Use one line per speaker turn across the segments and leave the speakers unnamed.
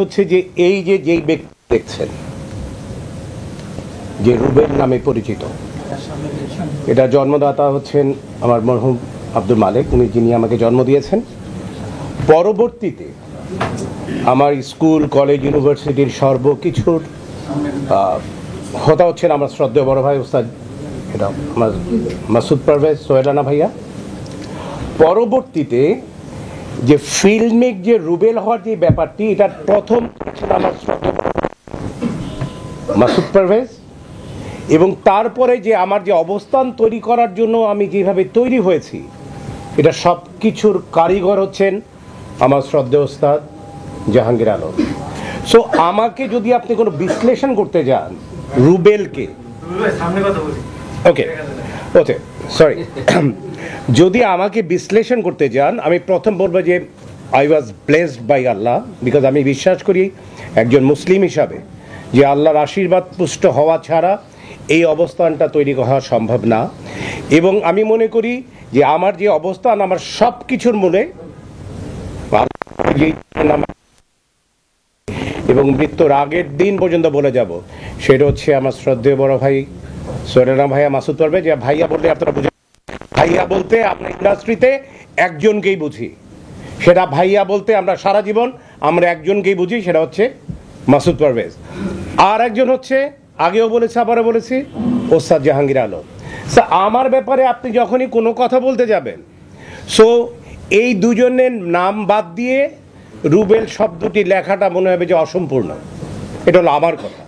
হচ্ছে যে এই যে যেই ব্যক্তি দেখছেন যে রুবেল নামে পরিচিত, এটা জন্মদাতা হচ্ছেন আমার মরহুম আব্দুল মালিক, উনি যিনি আমাকে জন্ম দিয়েছেন। পরবর্তীতে আমার স্কুল কলেজ ইউনিভার্সিটির সর্বকিছুর হতা হচ্ছেন আমার শ্রদ্ধেয় বড় ভাই ওস্তাদ এটা আমার মাসুদ পারভেজ সোহেল রানা ভাইয়া। পরবর্তীতে যে ফিল্মিক যে রুবেল হওয়ার যে ব্যাপারটি, এটা প্রথম আমার মাসুদ পারভেজ, এবং তারপরে যে আমার যে অবস্থান তৈরি করার জন্য আমি যেভাবে তৈরি হয়েছি, এটা সব কিছুর কারিগর হচ্ছেন আমার শ্রদ্ধেয় ওস্তাদ জাহাঙ্গীর আলম। সো আমাকে যদি আপনি কোনো বিশ্লেষণ করতে যান রুবেলকে, ওকে ওকে সরি, যদি আমাকে বিশ্লেষণ করতে যান, আমি প্রথম বলবো যে I was blessed by Allah, because আমি বিশ্বাস করি একজন মুসলিম হিসাবে যে আল্লাহর আশীর্বাদ পুষ্ট হওয়া ছাড়া এই অবস্থানটা তৈরি করা সম্ভব না। এবং আমি মনে করি যে আমার যে অবস্থান, আমার সব কিছুর মূলে এবং মৃত্যুর আগের দিন পর্যন্ত বলে যাব, সেটা হচ্ছে আমার শ্রদ্ধেয় বড় ভাই সোহেল ভাইয়া মাসুদ পারবে। যে ভাইয়া বলতে আপনারা বুঝে, ভাইয়া বলতে আমরা ইন্ডাস্ট্রিতে একজনকেই বুঝি, সেটা ভাইয়া বলতে আমরা সারা জীবন আমরা একজনকেই বুঝি, সেটা হচ্ছে মাসুদ পারভেজ। আর একজন হচ্ছে, আগেও বলেছি আবারও বলেছি, ওস্তাদ জাহাঙ্গীর আলম। সো আমার ব্যাপারে আপনি যখনই কোনো কথা বলতে যাবেন, সো এই দুজনের নাম বাদ দিয়ে রুবেল শব্দটি লেখাটা মনে হবে যে অসম্পূর্ণ। এটা হলো আমার কথা,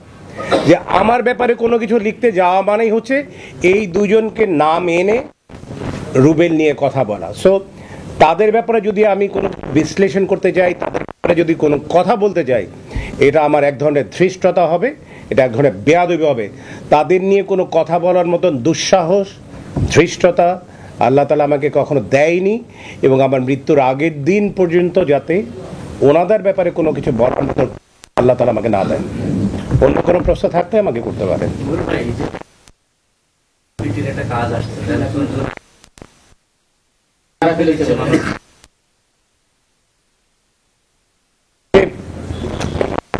যে আমার ব্যাপারে কোনো কিছু লিখতে যাওয়া মানেই হচ্ছে এই দুজনকে নাম এনে রুবেল নিয়ে কথা বলা। সো তাদের ব্যাপারে যদি আমি কোনো বিশ্লেষণ করতে যাই, তাদের ব্যাপারে যদি কোনো কথা বলতে যাই, এটা আমার এক ধরনের ধৃষ্টতা হবে, এটা এক ধরনের বেয়াদবি হবে। তাদের নিয়ে কোনো কথা বলার মতন দুঃসাহস, ধৃষ্টতা আল্লাহ তাআলা আমাকে কখনো দেয়নি, এবং আমার মৃত্যুর আগের দিন পর্যন্ত যাতে ওনাদের ব্যাপারে কোনো কিছু বলার মতো আল্লাহ তাআলা আমাকে না দেন। অন্য কোনো প্রশ্ন থাকতে আমাকে করতে পারেন।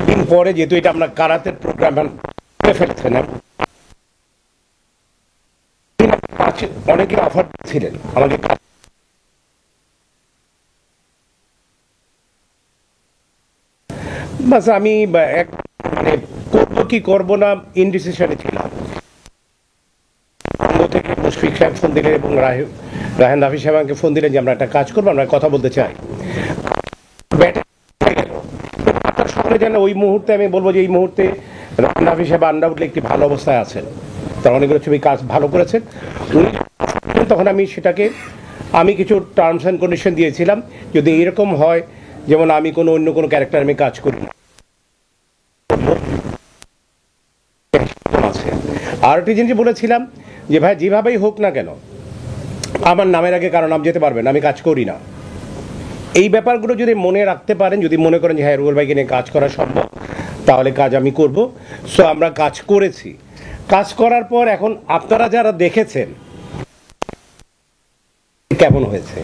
দিন পরে যেহেতু এটা আমরা কারাতের প্রোগ্রাম ফেলছেন, অনেকে অফার ছিলেন আমাকে, বাস আমি এক মানে করবো কি করবো না ইনডিসিশনে ছিলাম। থেকে মুশফিক সাহেব ফোন দিলেন এবং রাহেন হাফিজ সাহেব আমাকে ফোন দিলেন যে আমরা একটা কাজ করবো, আমরা কথা বলতে চাই। সকালে যেন ওই মুহূর্তে আমি বলবো যে এই মুহূর্তে রাহেন হাফিজ সাহেব আন্ডাউটলি একটি ভালো অবস্থায় আছেন, তার অনেকগুলো ছবি কাজ ভালো করেছেন উনি। তখন আমি সেটাকে আমি কিছু টার্মস অ্যান্ড কন্ডিশন দিয়েছিলাম, যদি এরকম হয় যেমন আমি কোনো অন্য কোনো ক্যারেক্টার আমি কাজ করি না। আর একটি জিনিস বলেছিলাম যে ভাই যেভাবেই হোক না কেন আমার নামের আগে কারো নাম যেতে পারবেন, আমি কাজ করি না। এই ব্যাপারগুলো যদি মনে রাখতে পারেন, যদি মনে করেন যে হ্যাঁ রুবেল ভাইকে নিয়ে কাজ করা সম্ভব, তাহলে কাজ আমি করব। সো আমরা কাজ করেছি, কাজ করার পর এখন আপনারা যারা দেখেছেন কেমন হয়েছে।